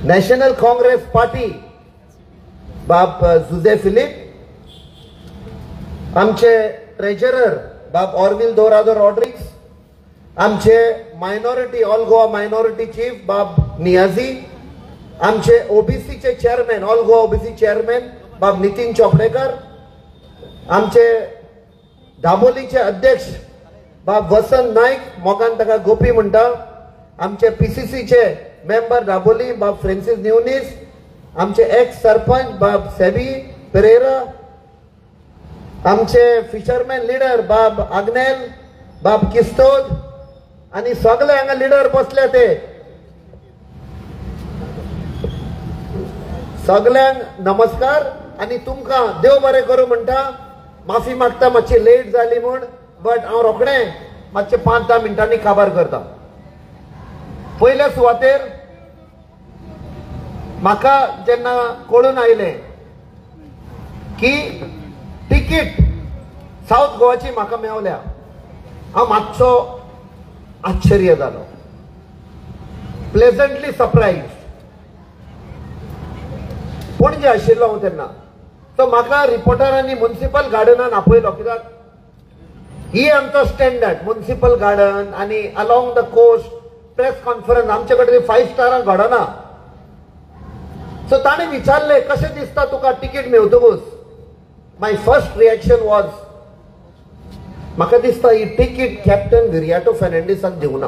National Congress party Bab Jose Philip, आमचे treasurer Bab Orville Dorado Rodrigues, आमचे minority all Goa minority chief Bab Niyazi, आमचे ओबीसीचे chairman all Goa OBC chairman Bab Nitin Chopdekar, आमचे दाबोलीचे अध्यक्ष बाब वसंत नाईक, मोगान ताका गोपी म्हणटा, आमचे पीसीसीचे मेंबर दाबोली बाब फ्रांसिस न्यूनीस, आमचे एक्स सरपंच बाब सेबी पेरेरा, आमचे फिशरमॅन लिडर बाब आग्नेल बाब किस्तोद, आणि सगळे हांगा लिडर बसले ते सगळ्यांक नमस्कार आणि तुमकां देव बरें करूं म्हणटा. माफी मागता मातशी लेट जाली म्हूण, बट हांव रोखडें मातशे 5-10 मिनटांनी काबार करता. पयल्या सुवातेर म्हाका जेन्ना कळून आयलें की तिकीट साऊथ गोवाची म्हाका मेवल्या, हांव मातसो आश्चर्य जालो, प्लेझंटली सरप्राइज. पणजे आशिल्लो हांव तेन्ना, तो म्हाका रिपोर्टरांनी म्युनिसिपल गार्डनान आपयलो, कित्याक ही आमचो स्टँडर्ड म्युनिसिपल गार्डन आणि along the coast press conference आमचे कडेन 5 स्टारां घडना. सो ताणें विचारले कशें दिसता तुका तिकीट मेवतकूच. माय फर्स्ट रिएक्शन वॉज, म्हाका दिसता ही तिकीट कॅप्टन विरियाटो फेर्नांडीसाक दिवना.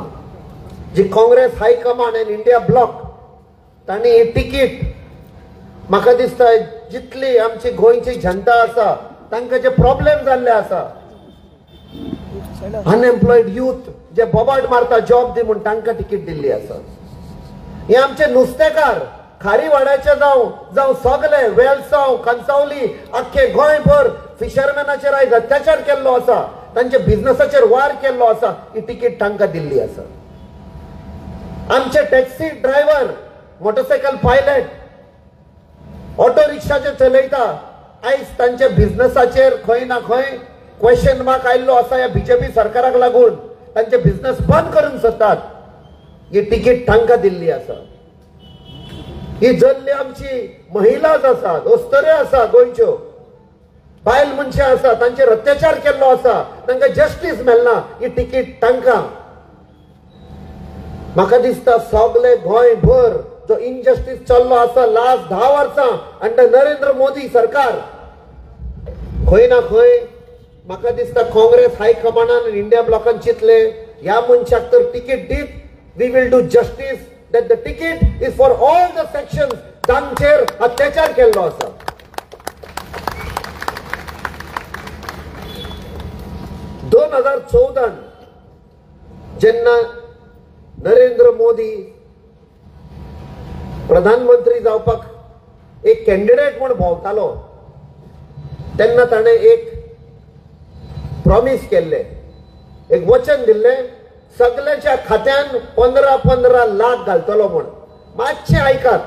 जी काँग्रेस हायकमांड आनी इंडिया ब्लॉक तांणी ही तिकीट, म्हाका दिसता जितली आमची गोंयची जनता आसा तांकां जे प्रॉब्लेम जाल्ले आसा, अनएम्प्लॉयड यूथ जे बोबाट मारता जॉब दी म्हूण तांकां तिकीट दिल्ली आसा. हे आमचे नुस्तेकार खारीवाड्याचे जावं सगळे वेलसांव कांसावली अख्खे गोंयभर फिशरमॅनाचेर आयज अत्याचार केल्लो आसा, तांचे बिझनसाचेर वार केल्लो आसा, ही तिकीट तांकां दिल्ली आसा. आमचे taxi driver, motorcycle pilot, auto rickshaw जे चलयता, आयज तांच्या बिझनसाचेर खंय ना खंय क्वेश्चन मार्क आयिल्लो आसा. ह्या बीजेपी सरकाराक लागून तांचे बिझनस बंद करूंक सोदतात. ही तिकीट तांकां दिल्ली आसा. ही जल्ली आमची महिलाच आसात, अस्तऱ्यो आसा गोंयच्यो, बायल मनशां आसा, तांचेर अत्याचार केल्लो आसा, तांकां जस्टीस मेळना, ही तिकीट तांकां. म्हाका दिसता सगळे गोंयभर जो इनजस्टीस चल्लो आसा लास्ट 10 वर्सां अंडर नरेंद्र मोदी सरकार, खंय ना खंय म्हाका दिसता काँग्रेस हायकमांडान इंडिया ब्लॉकान चिंतले ह्या मनशाक तर तिकीट दीत, we will do justice, that the ticket is for all the sections जांचेर अत्याचार केल्लो आसा. 2014 जेन्ना नरेंद्र मोदी प्रधानमंत्री जावपाक एक कॅन्डिडेट म्हूण भोंवतालो, तेन्ना ताणें एक प्रॉमिस केल्ले, एक वचन दिल्ले, सगळ्याच्या खात्यान 15 लाख घालतलो म्हूण. मातशें आयकात,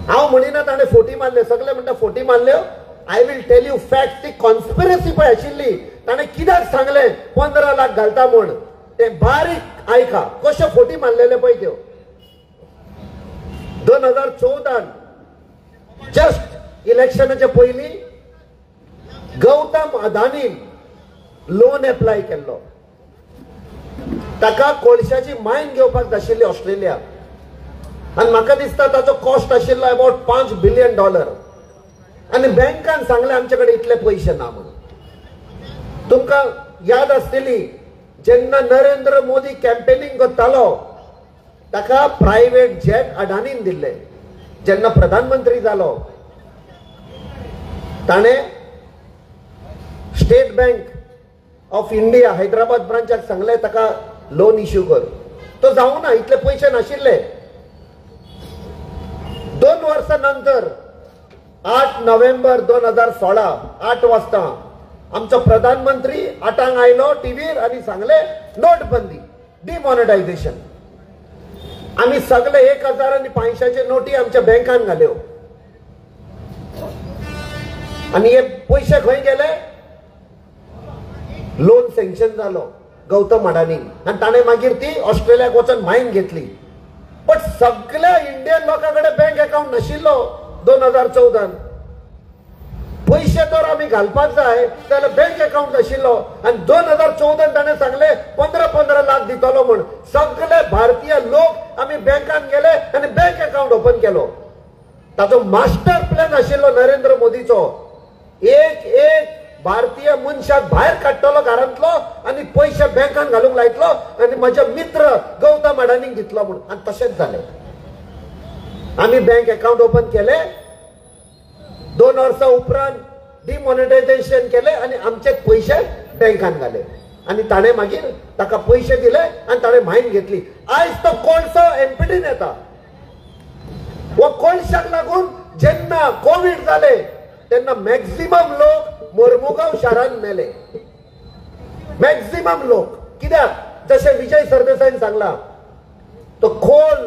हांव म्हणिना ताणें फोटी मारले, सगळे म्हणटा फोटी मारल्यो. I will tell you fact, ती कॉन्स्पिरसी पळय आशिल्ली, ताणें कित्याक सांगलें 15 लाख घालता म्हूण, तें बारीक आयका, कश्यो फोटी मारलेले पळय त्यो. 2014 जस्ट इलेक्शनाच्या पयलीं गौतम अदानीन लोन एप्लाय केल्लो, ताका कोळशाची मायन घेवपाक जाशिल्ली ऑस्ट्रेलिया, आनी म्हाका दिसता ताचो कॉस्ट आशिल्लो अबाउट $5 बिलियन, आनी बँकान सांगलें आमचे कडेन इतले पयशे ना म्हणून. तुमकां याद आसतली जेन्ना नरेंद्र मोदी कॅम्पेनिंग करतालो ताका प्रायव्हेट जेट अडानीन दिल्ले. जेन्ना प्रधानमंत्री जालो ताणें State Bank of India Hyderabad ब्रांचाक सांगलें ताका लोन इश्यू कर. तो जावना, इतले पयशे नाशिल्ले. 2 वर्सां नंतर 8 नोव्हेंबर 2016 8 वाजता आमचो प्रधानमंत्री 8 आयलो टीव्हीर आनी सांगले नोटबंदी, डिमॉनिटायझेशन. आम्ही सगळे 1500 नोटी आमच्या बँकान घाल्यो, आणि हे पैसे खंय गेले? लोन सँक्शन जालो गौतम अडानी, आणि ताणे मागीर ती ऑस्ट्रेलियाक वचून मायन घेतली. पण सगळ्या इंडियन लोकांकडे बँक अकाउंट नाशिल्लो 2014 पैसे तर आम्ही घालपाक जाय जाल्यार बँक अकाउंट नाशिल्लो आणि 2014 ताणें सांगले 15 लाख दितलो म्हण सगळे भारतीय लोक आम्ही बँकान गेले आणि बँक अकाउंट ओपन केलो ताजो मास्टर प्लॅन आशिल्लो नरेंद्र मोदीचो एक भारतीय मनशाक भायर काडटलो घरांतलो आणि पैसे बँकान घालूंक लायतलो आणि माझे मित्र गौतम अडानीक दितलो म्हण आणि तशेंच जालें आम्ही बँक अकाउंट ओपन केले 2 वर्सां उपरांत डिमॉनिटायझेशन केले आणि आमचे पैसे बँकान घाले आणि ताणें मागीर ताका पैसे दिले आणि ताणें मायन घेतली आयज तो कोळसो एमपीडीन येता वो कोळशाक लागून जेन्ना कोविड जाले तेन्ना मॅक्झिमम लोक मोर्मुगांव शारांत मेले मॅक्झिमम लोक कित्याक जशें विजय सरदेसाईन सांगला तो खोल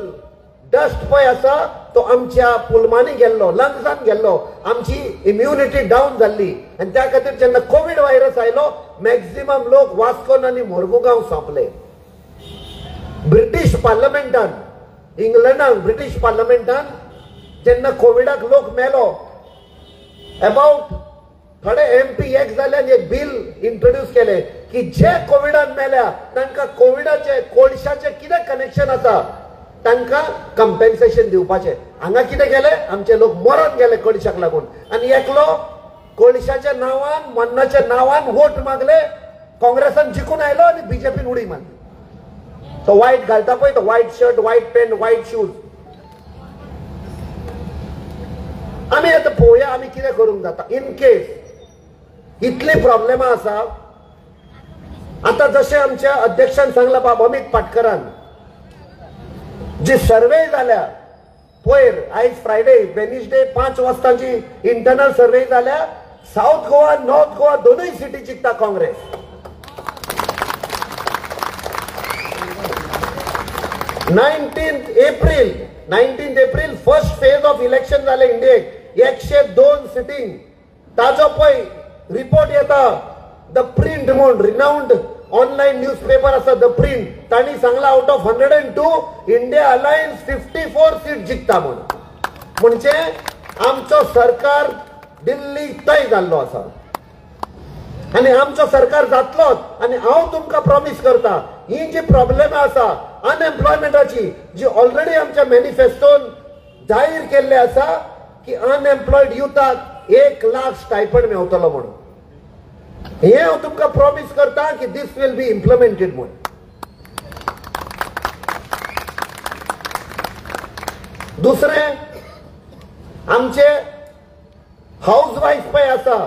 डस्ट पळय आसा तो आमच्या पुलमांनी गेल्लो लंग्सान गेल्लो आमची इम्युनिटी डावन जाल्ली आनी त्या खातीर जेन्ना कोविड व्हायरस आयलो मॅक्झिमम लोक वास्कोन आनी मोर्मुगांव सोंपले ब्रिटीश पार्लमेंटान इंग्लंडान ब्रिटीश पार्लमेंटान जेन्ना कोविडाक लोक मेलो अबाउट थोडे एमपी एक जाले आनी एक बिल इंट्रोड्यूस केले की जे कोविडान मेल्या तांकां कोविडाचे कोळशाचे कितें कनेक्शन आसा तांकां कंपेन्सेशन दिवपाचें हांगा कितें केलें आमचे लोक मरण गेले कोळशाक लागून आनी एकलो कोळशाच्या नांवान मन्नाच्या नांवान वोट मागले काँग्रेसान जिखून आयलो आनी बीजेपीन उडी मारली तो व्हाईट घालता पळय तो white shirt white pant white shoes आमी आतां पळोवया आमी कितें करूंक जाता इन केस इतली प्रॉब्लेमां आसा आतां जशें आमच्या अध्यक्षान सांगला बाब अमित पाटकरान जी सर्वे जाल्या पयर आयज फ्रायडे वेनिसडे 5 वाजताची इंटरनल सर्वे जाल्या साऊथ गोवा नॉर्थ गोवा दोनूय सिटी जिखता Congress 19 April first phase of election जाले इंडियेक 102 सिटींग ताजो पळय रिपोर्ट येता द प्रिंट म्हणून रिनाउंड ऑनलाइन न्यूजपेपर आसा द प्रिंट तांणी सांगला out of 102 India alliance 54 seat जिखता म्हणून म्हणजे आमचो सरकार दिल्ली तय जाल्लो आसा आनी आमचो सरकार जातलोच आनी हांव तुमकां प्रॉमिस करता ही जी प्रॉब्लेम आसा अनएम्प्लॉयमेंटाची जी ऑलरेडी आमच्या मॅनिफेस्टोन जाहीर केल्ले आसा की अनएम्प्लॉयड युथाक 1 लाख स्टायपंड मेळटलो म्हणून हे हांव तुमकां प्रॉमिस करता की दिस विल बी इम्प्लिमेंटेड म्हणून दुसरें आमचे हाऊस वाईफ पळय आसा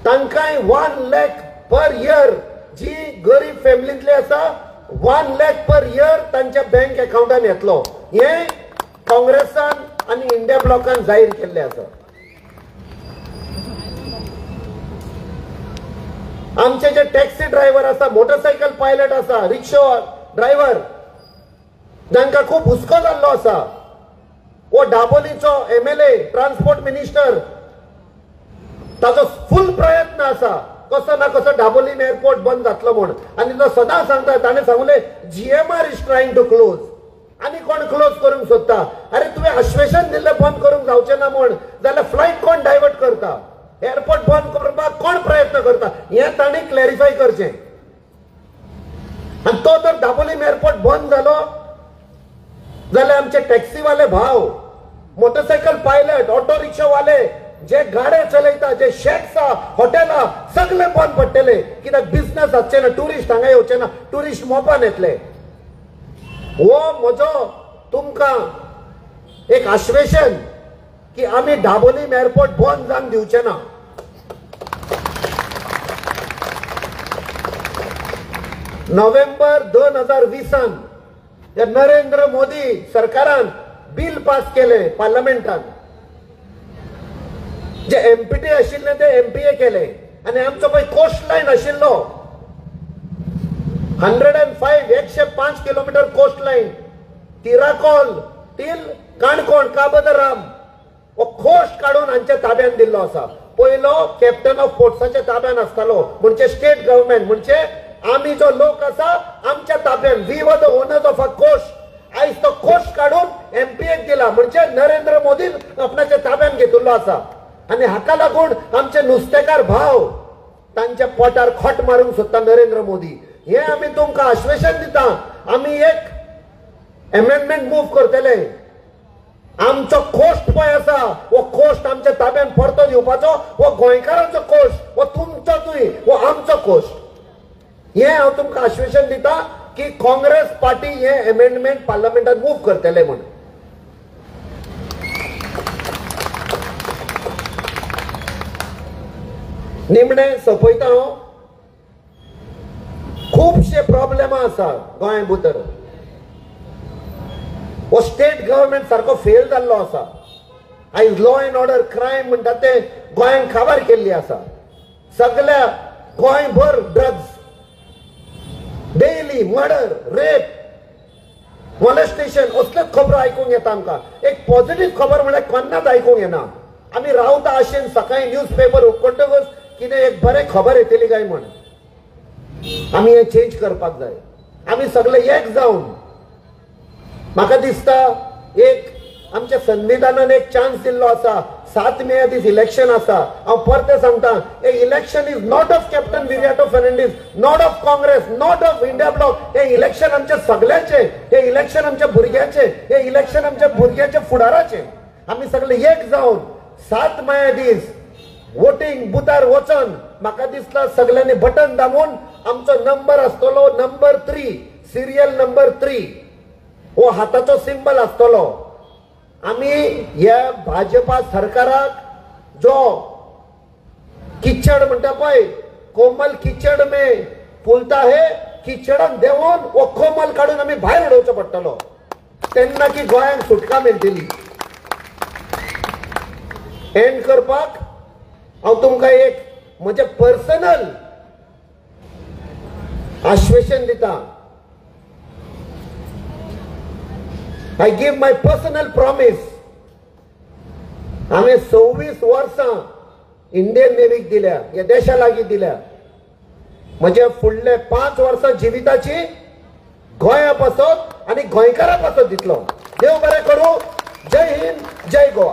तांकांय 1 लाख पर इयर जी गरीब फॅमिलींतली आसा 1 लाख पर इयर तांच्या बँक अकाउंटान येतलो हे काँग्रेसान आनी इंडिया ब्लॉकान जाहीर केल्ले आसा आमचे जे टॅक्सी ड्रायव्हर आसा मोटरसायकल पायलट आसा रिक्षा ड्रायव्हर जांकां खूब हुस्को जाल्लो आसा वो दाबोलीचो एमएलए ट्रान्सपोर्ट मिनिस्टर ताजो फुल प्रयत्न आसा कसो ना कसो दाबोलीन एअरपोर्ट बंद जातलो म्हूण आनी तो सदां सांगता ताणें सांगले GMR is trying to close आनी कोण क्लोज करूंक सोदता अरे तुवें आश्वेशन दिल्लें बंद करूंक जावचें ना म्हूण जाल्यार फ्लायट कोण डायवर्ट करता एअरपोर्ट बंद करपाक कोण प्रयत्न करता हे तांणी क्लॅरिफाय करचें आनी तो जर दाबोलीम एअरपोर्ट बंद जालो जाल्यार आमचे टॅक्सीवाले भाव मोटरसायकल पायलट ऑटो रिक्षावाले जे गाडे चलयता जे शेक्स हॉटेलां सगळे बंद पडटले कित्याक बिझनेस जावचे ना टुरिस्ट हांगा येवचे ना टुरिस्ट मोपान येतले हो म्हजो तुमकां एक आश्वेशन की आमी दाबोलीम एअरपोर्ट बंद जावंक दिवचे ना नोव्हेंबर 2020 नरेंद्र मोदी सरकारान बिल पास केले पार्लमेंटान जे एमपीटी आशिल्ले ते एमपीए केले आनी आमचो पळय कोस्ट लायन आशिल्लो 105 kilometre coast line Tiracol till Canacona काबदराम हो कोस्ट काढून हांच्या ताब्यान दिल्लो आसा पयलो कॅप्टन ऑफ पोर्ट्साच्या ताब्यान आसतालो म्हणजे स्टेट गव्हर्नमेंट म्हणजे आमी जो लोक आसा आमच्या ताब्यान we were the owners of a coast आयज MP दिला म्हणजे नरेंद्र मोदी आपणाच्या ताब्यात घेतलो असा आणि हाका लागून आमचे नुस्तेकार भाव तांच्या पोटार खोट मारूंक सोदता नरेंद्र मोदी हे आम्ही तुमकां आश्वासन दिता आम्ही एक अमेंडमेंट मूव करतले आमचो कोस्ट पळय आसा वो कोस्ट आमच्या ताब्यात परतो दिवपाचो वो गोंयकारांचो कोस्ट वो तुमचोच वो आमचो कोस्ट हे हांव तुमकां आश्वासन दिता की काँग्रेस पार्टी हे अमेंडमेंट पार्लमेंटात मूव करतले म्हणून निमणे सोपयता हांव खूबशे प्रॉब्लेम आसा गोंय भितर वो स्टेट गव्हर्नमेंट सारको फेल जाल्लो आसा आयज लॉ अँड ऑर्डर क्रायम म्हणटा ते गोंयांत काबार केल्ली आसा सगळ्या गोंयभर drugs daily murder rape molestation असल्योच खबरो आयकूंक येता आमकां एक पॉझिटिव्ह खबर म्हळ्यार केन्नाच आयकूंक येना आमी रावता आशेन सकाळी न्यूजपेपर उगडटकच कितें एक बरें खबर येतली काय म्हण आमी हे चेंज करपाक जाय आमी सगळे एक जावन म्हाका दिसता एक आमच्या संविधानान एक चान्स दिल्लो आसा 7 मे दीस इलेक्शन आसा हांव परते सांगता हे election is not of captain Viriato Fernandes not of Congress not of India block हे इलेक्शन आमच्या सगळ्याचे हे इलेक्शन आमच्या भुरग्याचे हे इलेक्शन आमच्या भुरग्याच्या फुडाराचे आमी सगळे एक जावन 7 मे दीस वोटिंग बुथार वचन म्हाका दिसता सगळ्यांनी बटन दामून आमचो नंबर आसतलो नंबर 3 सिरियल नंबर 3 वो हाताचो सिंबल आसतलो आमी ह्या भाजपा सरकाराक जो किचड म्हणटा पळय कोमल किचड में फुलता हे किचडान देवून वो कोमल काढून आमी भायर उडोवचो पडटलो तेन्ना की गोंयांक सुटका मेळटली एंड करपाक हांव तुमकां एक म्हजे पर्सनल आश्वासन दिता I give my personal promise. आम्ही 26 वर्सां इंडियन नेव्हीक दिल्या या देशा लागीं दिल्या म्हणजे फुडले 5 वर्सां जिविताची गोंया पासत आणि गोंयकारा पासत दितलो देव बरें करूं जय हिंद जय गोवा